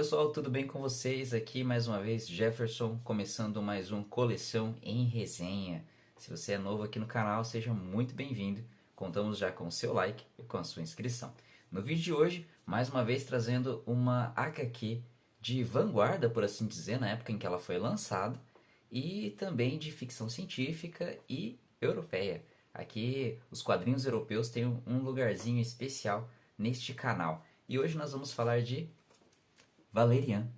pessoal, tudo bem com vocês? Aqui mais uma vez Jefferson, começando mais um Coleção em Resenha. Se você é novo aqui no canal, seja muito bem-vindo. Contamos já com o seu like e com a sua inscrição. No vídeo de hoje, mais uma vez trazendo uma HQ de vanguarda, por assim dizer, na época em que ela foi lançada, e também de ficção científica e europeia. Aqui os quadrinhos europeus têm um lugarzinho especial neste canal. E hoje nós vamos falar de Valerian.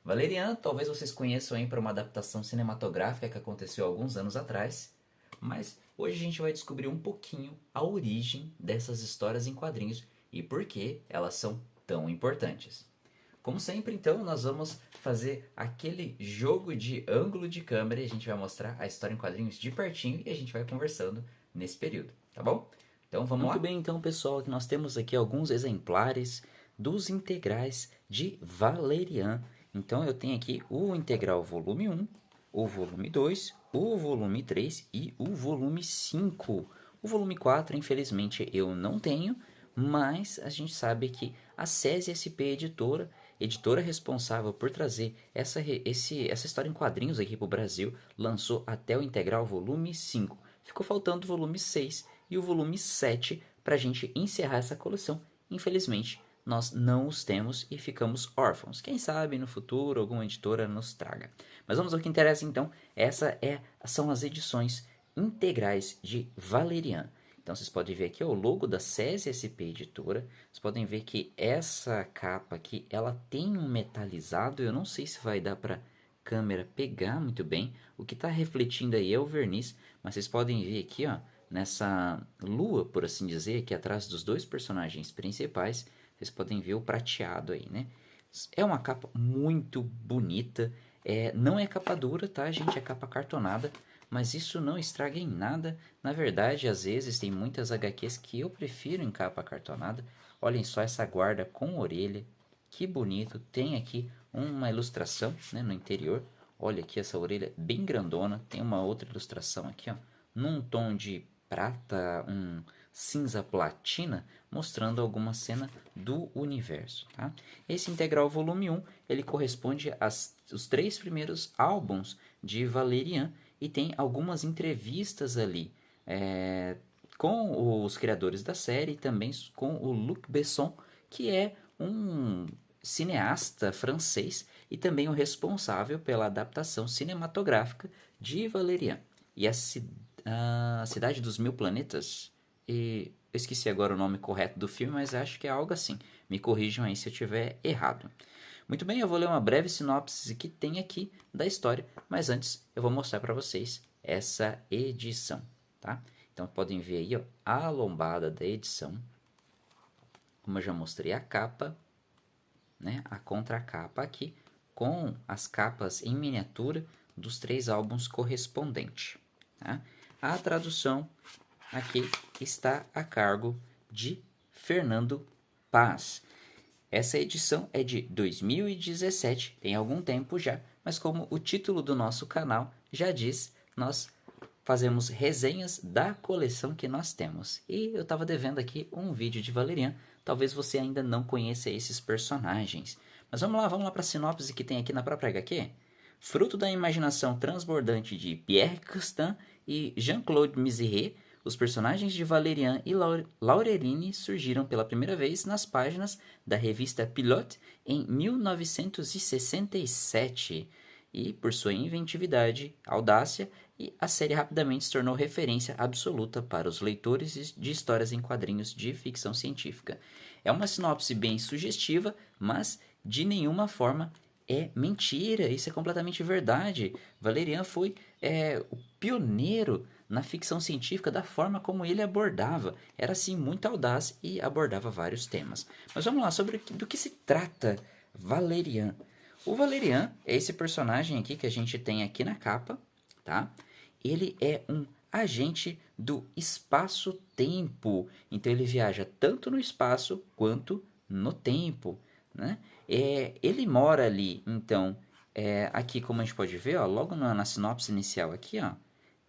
Valerian, talvez vocês conheçam aí para uma adaptação cinematográfica que aconteceu há alguns anos atrás, mas hoje a gente vai descobrir um pouquinho a origem dessas histórias em quadrinhos e por que elas são tão importantes. Como sempre, então, nós vamos fazer aquele jogo de ângulo de câmera e a gente vai mostrar a história em quadrinhos de pertinho e a gente vai conversando nesse período, tá bom? Então vamos lá? Muito bem, então, pessoal, nós temos aqui alguns exemplares dos integrais de Valerian. Então eu tenho aqui o integral volume 1, o volume 2, o volume 3 e o volume 5. O volume 4, infelizmente, eu não tenho, mas a gente sabe que a SESI SP Editora, editora responsável por trazer essa história em quadrinhos aqui para o Brasil, lançou até o integral volume 5. Ficou faltando o volume 6 e o volume 7 para a gente encerrar essa coleção. Infelizmente, nós não os temos e ficamos órfãos. Quem sabe no futuro alguma editora nos traga. Mas vamos ao que interessa então. São as edições integrais de Valerian. Então vocês podem ver aqui o logo da SESI SP Editora. Vocês podem ver que essa capa aqui, ela tem um metalizado. Eu não sei se vai dar para câmera pegar muito bem. O que está refletindo aí é o verniz, mas vocês podem ver aqui, ó, nessa lua, por assim dizer, aqui atrás dos dois personagens principais, vocês podem ver o prateado aí, né? É uma capa muito bonita. Não é capa dura, tá, gente? É capa cartonada. Mas isso não estraga em nada. Na verdade, às vezes tem muitas HQs que eu prefiro em capa cartonada. Olhem só essa guarda com orelha. Que bonito. Tem aqui uma ilustração, né, no interior. Olha aqui essa orelha bem grandona. Tem uma outra ilustração aqui, ó, num tom de prata, um cinza platina, mostrando alguma cena do universo, tá? Esse integral volume 1, ele corresponde aos 3 primeiros álbuns de Valerian e tem algumas entrevistas ali com os criadores da série e também com o Luc Besson, que é um cineasta francês e também o responsável pela adaptação cinematográfica de Valerian. E a Cidade dos Mil Planetas, e eu esqueci agora o nome correto do filme, mas acho que é algo assim. Me corrijam aí se eu estiver errado. Muito bem, eu vou ler uma breve sinopse que tem aqui da história, mas antes eu vou mostrar para vocês essa edição, tá? Então podem ver aí, ó, a lombada da edição. Como eu já mostrei a capa, né, a contracapa aqui, com as capas em miniatura dos 3 álbuns correspondentes, tá? A tradução aqui está a cargo de Fernando Paz. Essa edição é de 2017, tem algum tempo já, mas como o título do nosso canal já diz, nós fazemos resenhas da coleção que nós temos. E eu estava devendo aqui um vídeo de Valerian, talvez você ainda não conheça esses personagens. Mas vamos lá para a sinopse que tem aqui na própria HQ. Fruto da imaginação transbordante de Pierre Castan e Jean-Claude Mizrahi, os personagens de Valerian e Laureline surgiram pela primeira vez nas páginas da revista Pilote em 1967. E, por sua inventividade, audácia, a série rapidamente se tornou referência absoluta para os leitores de histórias em quadrinhos de ficção científica. É uma sinopse bem sugestiva, mas de nenhuma forma é mentira, isso é completamente verdade. Valerian foi o pioneiro na ficção científica da forma como ele abordava. Era assim muito audaz e abordava vários temas. Mas vamos lá, do que se trata Valerian? O Valerian é esse personagem aqui que a gente tem aqui na capa, tá? Ele é um agente do espaço-tempo. Então ele viaja tanto no espaço quanto no tempo, né? Ele mora ali, então, aqui como a gente pode ver, ó, logo na sinopse inicial aqui, ó,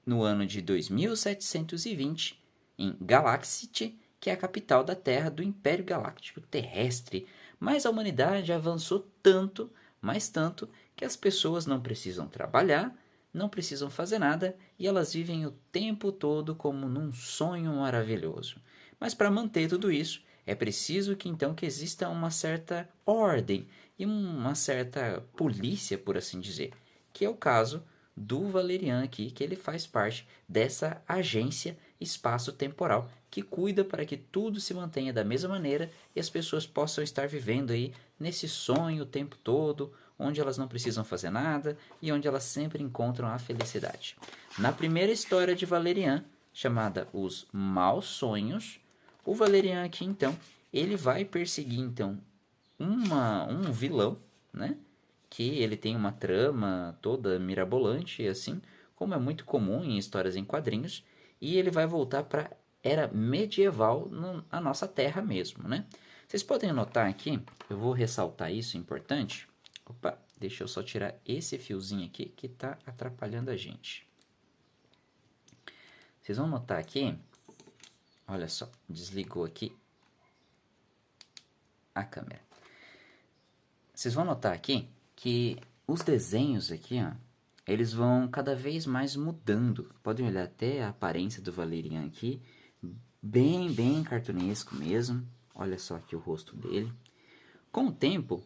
no ano de 2720, em Galaxity, que é a capital da Terra do Império Galáctico Terrestre. Mas a humanidade avançou tanto, mais tanto, que as pessoas não precisam trabalhar, não precisam fazer nada e elas vivem o tempo todo como num sonho maravilhoso. Mas para manter tudo isso, é preciso que então que exista uma certa ordem e uma certa polícia, por assim dizer, que é o caso do Valerian aqui, que ele faz parte dessa agência espaço-temporal que cuida para que tudo se mantenha da mesma maneira e as pessoas possam estar vivendo aí nesse sonho o tempo todo, onde elas não precisam fazer nada e onde elas sempre encontram a felicidade. Na primeira história de Valerian, chamada Os Maus Sonhos, o Valerian aqui então, ele vai perseguir então um vilão, né? Que ele tem uma trama toda mirabolante, assim, como é muito comum em histórias em quadrinhos, e ele vai voltar para era medieval na nossa terra mesmo, né? Vocês podem notar aqui, eu vou ressaltar isso, importante. Opa, deixa eu só tirar esse fiozinho aqui que está atrapalhando a gente. Vocês vão notar aqui, olha só, desligou aqui a câmera. Vocês vão notar aqui que os desenhos aqui, ó, eles vão cada vez mais mudando. Podem olhar até a aparência do Valerian aqui, bem cartunesco mesmo. Olha só aqui o rosto dele. Com o tempo,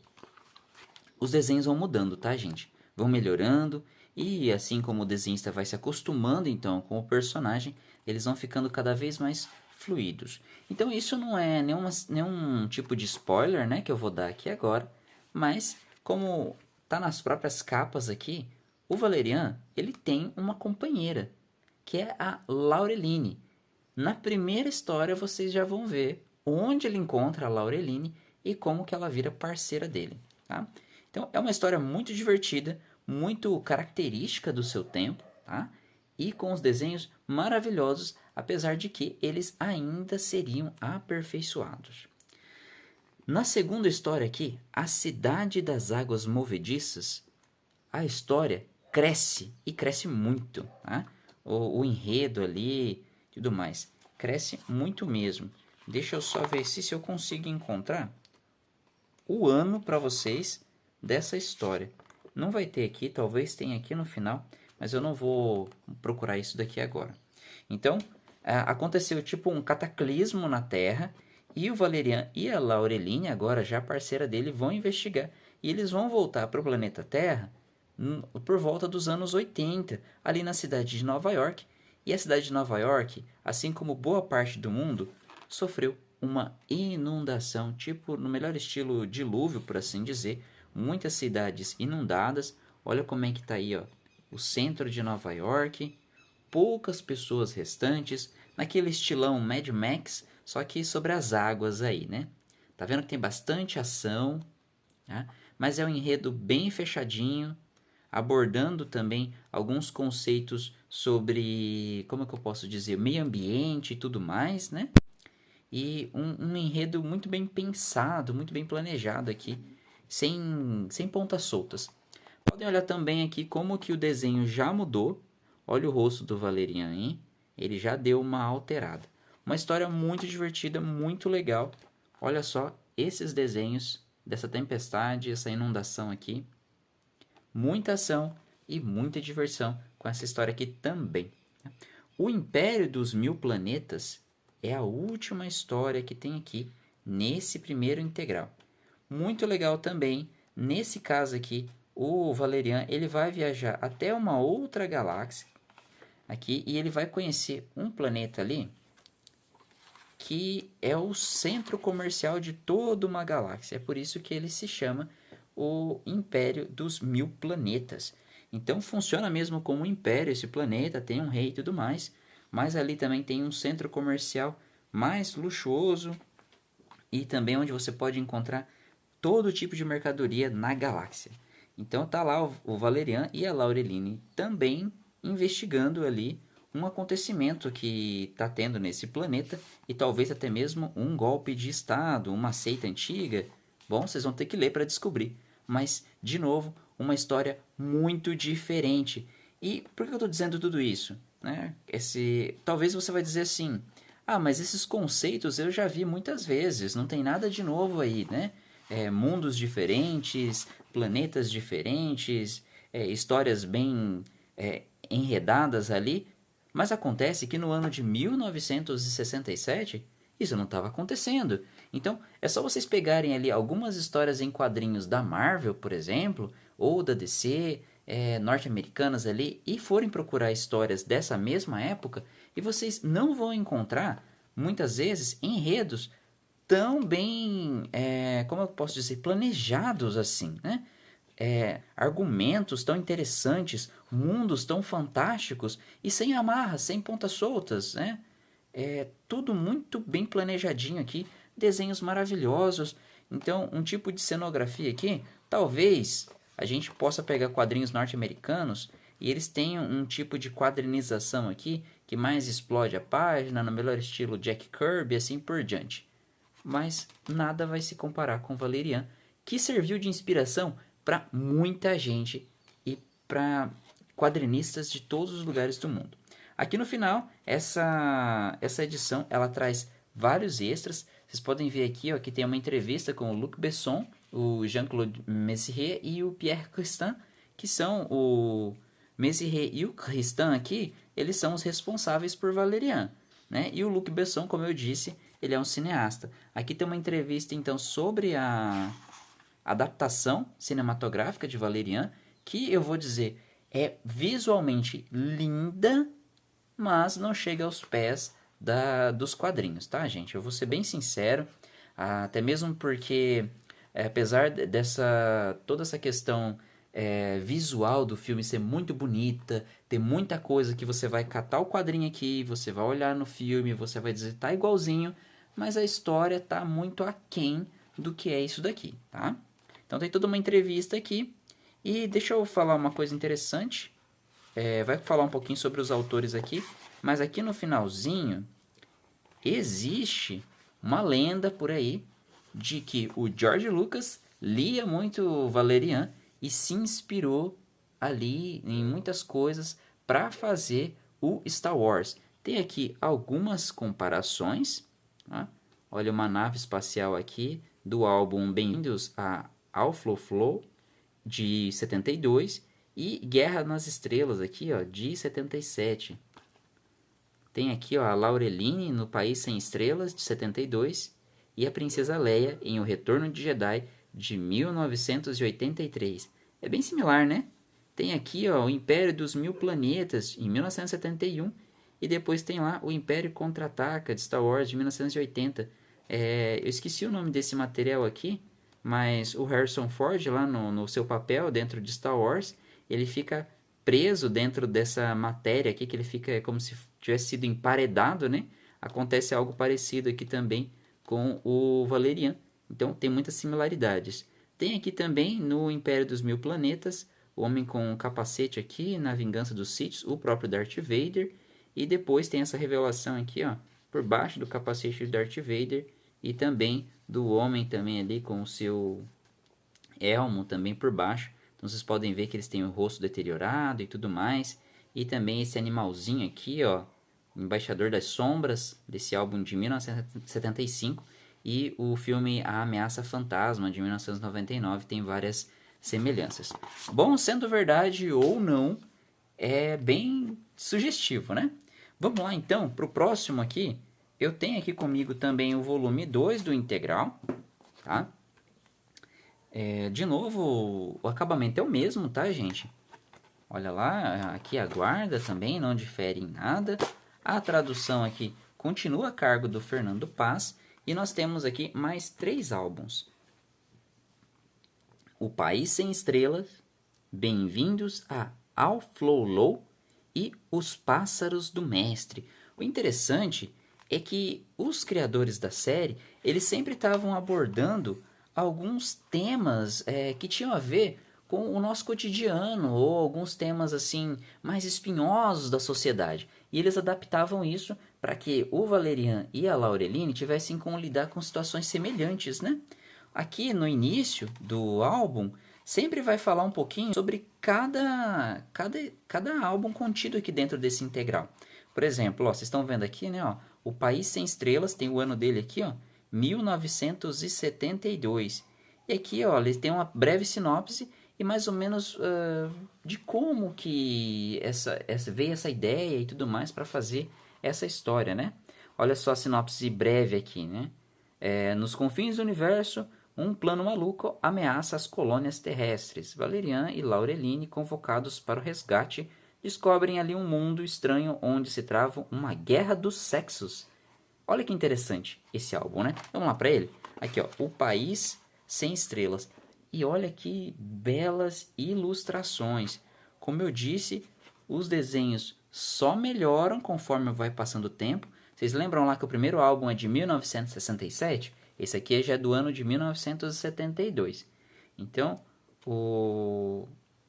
os desenhos vão mudando, tá, gente? Vão melhorando e assim como o desenhista vai se acostumando então com o personagem, eles vão ficando cada vez mais fluidos. Então isso não é nenhum tipo de spoiler, né, que eu vou dar aqui agora, mas como tá nas próprias capas aqui, o Valerian, ele tem uma companheira, que é a Laureline. Na primeira história vocês já vão ver onde ele encontra a Laureline e como que ela vira parceira dele, tá? Então é uma história muito divertida, muito característica do seu tempo, tá? E com os desenhos maravilhosos, apesar de que eles ainda seriam aperfeiçoados. Na segunda história aqui, A Cidade das Águas Movediças, a história cresce e cresce muito, tá? O enredo ali, tudo mais, cresce muito mesmo. Deixa eu só ver se eu consigo encontrar o ano para vocês dessa história. Não vai ter aqui, talvez tenha aqui no final, mas eu não vou procurar isso daqui agora. Então, aconteceu tipo um cataclismo na Terra e o Valerian e a Laureline, agora já parceira dele, vão investigar. E eles vão voltar para o planeta Terra por volta dos anos 80, ali na cidade de Nova York. E a cidade de Nova York, assim como boa parte do mundo, sofreu uma inundação, tipo no melhor estilo dilúvio, por assim dizer. Muitas cidades inundadas. Olha como é que tá aí, ó, o centro de Nova York. Poucas pessoas restantes, naquele estilão Mad Max, só que sobre as águas aí, né? Tá vendo que tem bastante ação, né? Mas é um enredo bem fechadinho, abordando também alguns conceitos sobre, como é que eu posso dizer, meio ambiente e tudo mais, né? E um enredo muito bem pensado, muito bem planejado aqui, sem pontas soltas. Podem olhar também aqui como que o desenho já mudou. Olha o rosto do Valerian, hein? Ele já deu uma alterada. Uma história muito divertida, muito legal. Olha só esses desenhos dessa tempestade, essa inundação aqui. Muita ação e muita diversão com essa história aqui também. O Império dos Mil Planetas é a última história que tem aqui nesse primeiro integral. Muito legal também. Nesse caso aqui, o Valerian ele vai viajar até uma outra galáxia aqui e ele vai conhecer um planeta ali que é o centro comercial de toda uma galáxia. É por isso que ele se chama o Império dos Mil Planetas. Então funciona mesmo como um império esse planeta, tem um rei e tudo mais, mas ali também tem um centro comercial mais luxuoso e também onde você pode encontrar todo tipo de mercadoria na galáxia. Então tá lá o Valerian e a Laureline também investigando ali um acontecimento que está tendo nesse planeta e talvez até mesmo um golpe de estado, uma seita antiga. Bom, vocês vão ter que ler para descobrir. Mas, de novo, uma história muito diferente. E por que eu estou dizendo tudo isso? Né? Talvez você vai dizer assim, mas esses conceitos eu já vi muitas vezes, não tem nada de novo aí, né? mundos diferentes, planetas diferentes, histórias bem enredadas ali. Mas acontece que no ano de 1967, isso não estava acontecendo. Então, é só vocês pegarem ali algumas histórias em quadrinhos da Marvel, por exemplo, ou da DC, norte-americanas ali, e forem procurar histórias dessa mesma época, e vocês não vão encontrar, muitas vezes, enredos tão bem, como eu posso dizer, planejados assim, né? Argumentos tão interessantes, mundos tão fantásticos e sem amarras, sem pontas soltas, né? Tudo muito bem planejadinho aqui, desenhos maravilhosos. Então, um tipo de cenografia aqui, talvez a gente possa pegar quadrinhos norte-americanos e eles tenham um tipo de quadrinização aqui que mais explode a página, no melhor estilo Jack Kirby, assim por diante. Mas nada vai se comparar com Valerian, que serviu de inspiração para muita gente e para quadrinistas de todos os lugares do mundo. Aqui no final, essa edição ela traz vários extras. Vocês podem ver aqui ó, que tem uma entrevista com o Luc Besson, o Jean-Claude Messier e o Pierre Christin, que são o Messier e o Christin aqui, eles são os responsáveis por Valerian, né? E o Luc Besson, como eu disse, ele é um cineasta. Aqui tem uma entrevista então sobre a adaptação cinematográfica de Valerian, que eu vou dizer é visualmente linda, mas não chega aos pés dos quadrinhos, tá, gente? Eu vou ser bem sincero, até mesmo porque, apesar toda essa questão visual do filme ser muito bonita, ter muita coisa que você vai catar o quadrinho aqui, você vai olhar no filme, você vai dizer tá igualzinho, mas a história tá muito aquém do que é isso daqui, tá? Então tem toda uma entrevista aqui. E deixa eu falar uma coisa interessante. Vai falar um pouquinho sobre os autores aqui. Mas aqui no finalzinho, existe uma lenda por aí de que o George Lucas lia muito Valerian e se inspirou ali em muitas coisas para fazer o Star Wars. Tem aqui algumas comparações. Tá? Olha uma nave espacial aqui do álbum Bem-vindos a Alpha Flow, de 72, e Guerra nas Estrelas, aqui, ó, de 77. Tem aqui ó, a Laureline no País Sem Estrelas, de 72, e a Princesa Leia em O Retorno de Jedi, de 1983. É bem similar, né? Tem aqui ó, o Império dos Mil Planetas, em 1971, e depois tem lá o Império Contra-Ataca, de Star Wars, de 1980. Eu esqueci o nome desse material aqui, mas o Harrison Ford, lá no seu papel dentro de Star Wars, ele fica preso dentro dessa matéria aqui, que ele fica como se tivesse sido emparedado, né? Acontece algo parecido aqui também com o Valerian. Então, tem muitas similaridades. Tem aqui também, no Império dos Mil Planetas, o homem com um capacete aqui, na Vingança dos Sith, o próprio Darth Vader. E depois tem essa revelação aqui, ó, por baixo do capacete de Darth Vader, e também do homem também ali com o seu elmo também por baixo. Então vocês podem ver que eles têm o rosto deteriorado e tudo mais. E também esse animalzinho aqui, ó, Embaixador das Sombras, desse álbum de 1975. E o filme A Ameaça Fantasma, de 1999, tem várias semelhanças. Bom, sendo verdade ou não, é bem sugestivo, né? Vamos lá então, para o próximo aqui. Eu tenho aqui comigo também o volume 2 do Integral, tá? De novo, o acabamento é o mesmo, tá, gente? Olha lá, aqui a guarda também não difere em nada. A tradução aqui continua a cargo do Fernando Paz. E nós temos aqui mais 3 álbuns. O País Sem Estrelas, Bem-vindos a Alflolo e Os Pássaros do Mestre. O interessante é que os criadores da série, eles sempre estavam abordando alguns temas que tinham a ver com o nosso cotidiano, ou alguns temas assim mais espinhosos da sociedade. E eles adaptavam isso para que o Valerian e a Laureline tivessem como lidar com situações semelhantes, né? Aqui no início do álbum, sempre vai falar um pouquinho sobre cada álbum contido aqui dentro desse integral. Por exemplo, ó, vocês estão vendo aqui, né? Ó, O País Sem Estrelas, tem o ano dele aqui, ó, 1972. E aqui, ó, eles têm uma breve sinopse e mais ou menos de como que veio essa ideia e tudo mais para fazer essa história, né? Olha só a sinopse breve aqui, né? Nos confins do universo, um plano maluco ameaça as colônias terrestres. Valerian e Laureline, convocados para o resgate, descobrem ali um mundo estranho onde se trava uma guerra dos sexos. Olha que interessante esse álbum, né? Vamos lá para ele. Aqui, ó, O País Sem Estrelas. E olha que belas ilustrações. Como eu disse, os desenhos só melhoram conforme vai passando o tempo. Vocês lembram lá que o primeiro álbum é de 1967? Esse aqui já é do ano de 1972. Então, o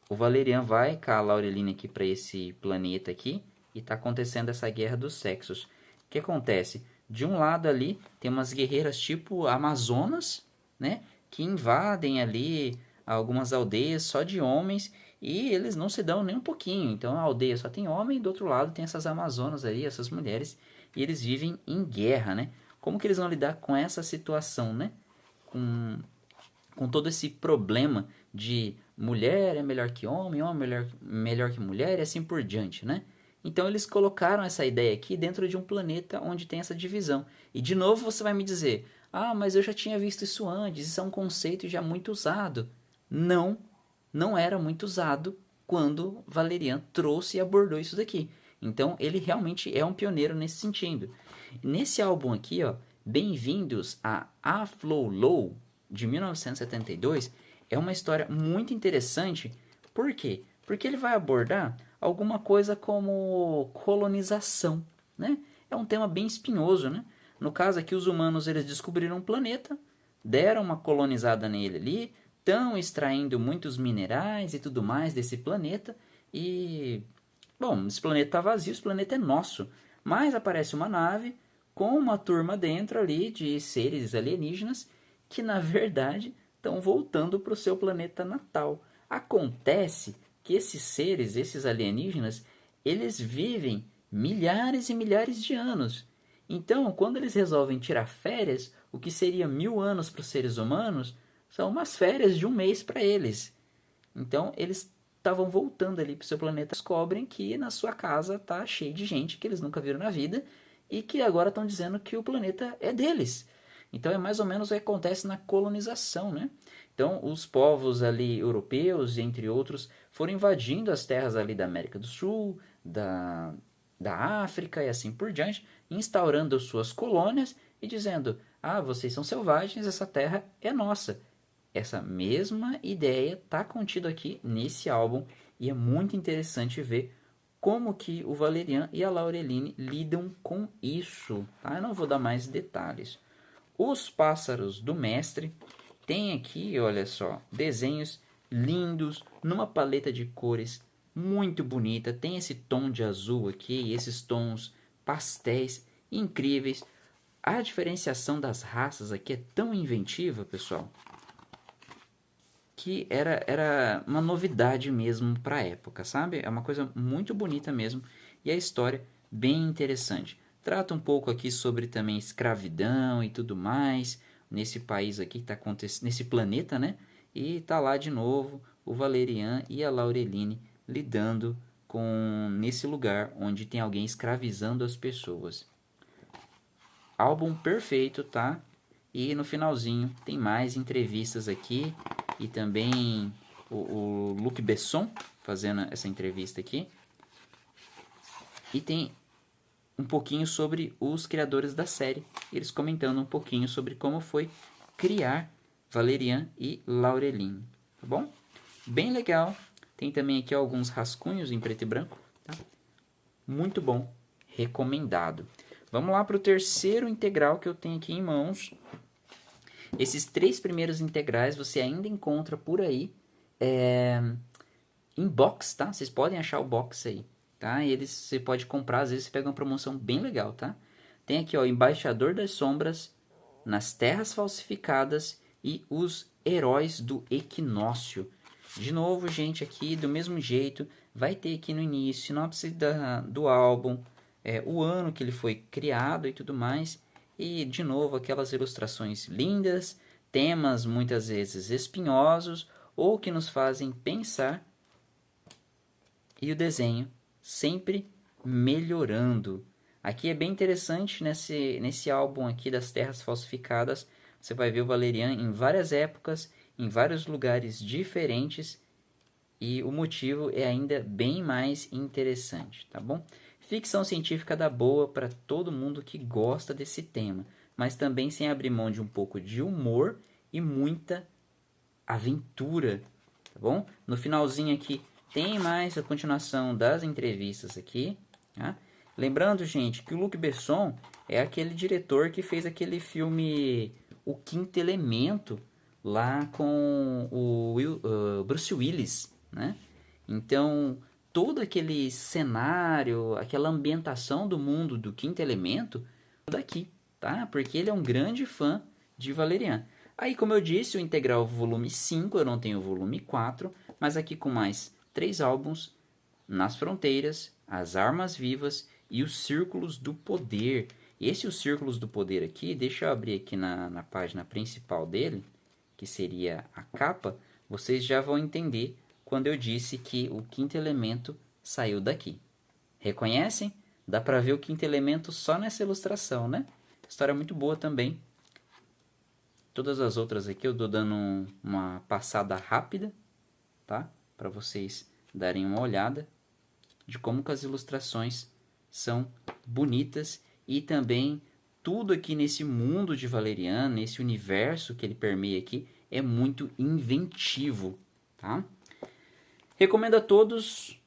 Valerian vai com a Laureline aqui para esse planeta aqui e está acontecendo essa guerra dos sexos. O que acontece? De um lado ali tem umas guerreiras tipo Amazonas, né? Que invadem ali algumas aldeias só de homens e eles não se dão nem um pouquinho. Então a aldeia só tem homem e do outro lado tem essas Amazonas ali, essas mulheres, e eles vivem em guerra, né? Como que eles vão lidar com essa situação, né? Com todo esse problema de mulher é melhor que homem, homem é melhor que mulher e assim por diante, né? Então eles colocaram essa ideia aqui dentro de um planeta onde tem essa divisão. E de novo você vai me dizer, ah, mas eu já tinha visto isso antes, isso é um conceito já muito usado. Não, não era muito usado quando Valerian trouxe e abordou isso daqui. Então ele realmente é um pioneiro nesse sentido. Nesse álbum aqui, ó, Bem-vindos a Aflolow, de 1972, é uma história muito interessante. Por quê? Porque ele vai abordar alguma coisa como colonização, né? É um tema bem espinhoso, né? No caso aqui, os humanos eles descobriram um planeta, deram uma colonizada nele ali, estão extraindo muitos minerais e tudo mais desse planeta e... Bom, esse planeta está vazio, esse planeta é nosso. Mas aparece uma nave com uma turma dentro ali de seres alienígenas que, na verdade, estão voltando para o seu planeta natal. Acontece que esses seres, esses alienígenas, eles vivem milhares e milhares de anos. Então, quando eles resolvem tirar férias, o que seria 1000 anos para os seres humanos, são umas férias de um mês para eles. Então, eles estavam voltando ali para o seu planeta, descobrem que na sua casa tá cheio de gente que eles nunca viram na vida e que agora estão dizendo que o planeta é deles. Então é mais ou menos o que acontece na colonização, né? Então os povos ali europeus, entre outros, foram invadindo as terras ali da América do Sul, da África e assim por diante, instaurando suas colônias e dizendo: ah, vocês são selvagens, essa terra é nossa. Essa mesma ideia está contida aqui nesse álbum e é muito interessante ver como que o Valerian e a Laureline lidam com isso. Tá? Eu não vou dar mais detalhes. Os Pássaros do Mestre tem aqui, olha só, desenhos lindos numa paleta de cores muito bonita. Tem esse tom de azul aqui, esses tons pastéis incríveis. A diferenciação das raças aqui é tão inventiva, pessoal, que era uma novidade mesmo para a época, sabe? É uma coisa muito bonita mesmo e a história bem interessante. Trata um pouco aqui sobre também escravidão e tudo mais nesse país aqui que está acontecendo, nesse planeta, né? E tá lá de novo o Valerian e a Laureline lidando com nesse lugar onde tem alguém escravizando as pessoas. Álbum perfeito, tá? E no finalzinho tem mais entrevistas aqui e também o Luc Besson fazendo essa entrevista aqui. E tem um pouquinho sobre os criadores da série, eles comentando um pouquinho sobre como foi criar Valerian e Laureline, tá bom? Bem legal. Tem também aqui alguns rascunhos em preto e branco, tá? Muito bom, recomendado. Vamos lá para o terceiro integral que eu tenho aqui em mãos. Esses 3 primeiros integrais você ainda encontra por aí em box, tá? Vocês podem achar o box aí, tá? E eles você pode comprar, às vezes você pega uma promoção bem legal, tá? Tem aqui, ó, Embaixador das Sombras, Nas Terras Falsificadas e Os Heróis do Equinócio. De novo, gente, aqui do mesmo jeito, vai ter aqui no início sinopse do álbum, o ano que ele foi criado e tudo mais. E, de novo, aquelas ilustrações lindas. temas muitas vezes espinhosos ou que nos fazem pensar, e o desenho sempre melhorando. Aqui é bem interessante nesse álbum aqui das Terras Falsificadas, você vai ver o Valerian em várias épocas, em vários lugares diferentes, e o motivo é ainda bem mais interessante, tá bom? Ficção científica da boa para todo mundo que gosta desse tema, mas também sem abrir mão de um pouco de humor e muita aventura, tá bom? No finalzinho aqui tem mais a continuação das entrevistas aqui, tá? Lembrando, gente, que o Luc Besson é aquele diretor que fez aquele filme O Quinto Elemento lá com o Bruce Willis, né? Então, todo aquele cenário, aquela ambientação do mundo do Quinto Elemento, daqui, tá? Porque ele é um grande fã de Valerian. Aí, como eu disse, o Integral volume 5, eu não tenho o volume 4, mas aqui com mais 3 álbuns, Nas Fronteiras, As Armas Vivas e Os Círculos do Poder. Esse Os Círculos do Poder aqui, deixa eu abrir aqui na página principal dele, que seria a capa, vocês já vão entender quando eu disse que o Quinto Elemento saiu daqui. Reconhecem? Dá para ver o Quinto Elemento só nessa ilustração, né? História muito boa também. Todas as outras aqui eu estou dando uma passada rápida, tá? Para vocês darem uma olhada de como que as ilustrações são bonitas e também tudo aqui nesse mundo de Valerian, nesse universo que ele permeia aqui, é muito inventivo, tá? Recomendo a todos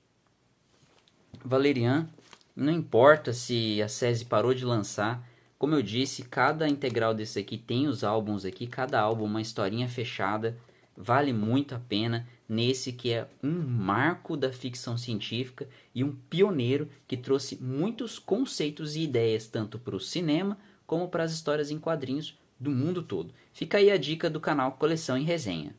Valerian, não importa se a SESI parou de lançar, como eu disse, cada integral desse aqui tem os álbuns aqui, cada álbum uma historinha fechada, vale muito a pena, nesse que é um marco da ficção científica e um pioneiro que trouxe muitos conceitos e ideias tanto para o cinema como para as histórias em quadrinhos do mundo todo. Fica aí a dica do canal Coleção em Resenha.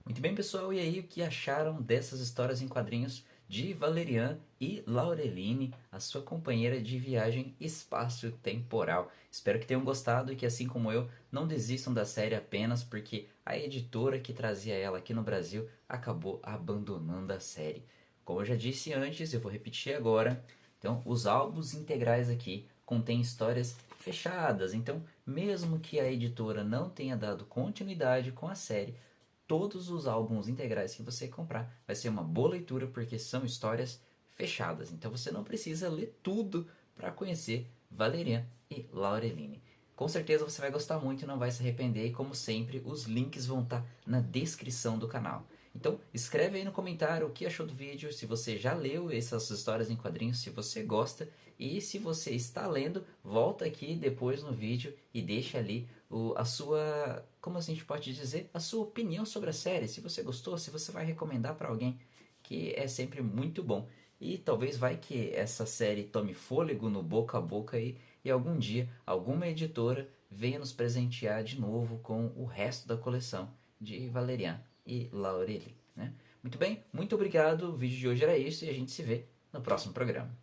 Muito bem, pessoal, e aí o que acharam dessas histórias em quadrinhos de Valerian e Laureline, a sua companheira de viagem espaço-temporal? Espero que tenham gostado e que, assim como eu, não desistam da série apenas porque a editora que trazia ela aqui no Brasil acabou abandonando a série. Como eu já disse antes, eu vou repetir agora, então os álbuns integrais aqui contêm histórias fechadas, então mesmo que a editora não tenha dado continuidade com a série, todos os álbuns integrais que você comprar vai ser uma boa leitura porque são histórias fechadas. Então você não precisa ler tudo para conhecer Valerian e Laureline. Com certeza você vai gostar muito e não vai se arrepender. E como sempre, os links vão estar na descrição do canal. Então escreve aí no comentário o que achou do vídeo, se você já leu essas histórias em quadrinhos, se você gosta. E se você está lendo, volta aqui depois no vídeo e deixa ali a sua, como a gente pode dizer, a sua opinião sobre a série. Se você gostou, se você vai recomendar para alguém, que é sempre muito bom. E talvez vai que essa série tome fôlego no boca a boca e algum dia alguma editora venha nos presentear de novo com o resto da coleção de Valerian e Laureline, né? Muito bem, muito obrigado. O vídeo de hoje era isso e a gente se vê no próximo programa.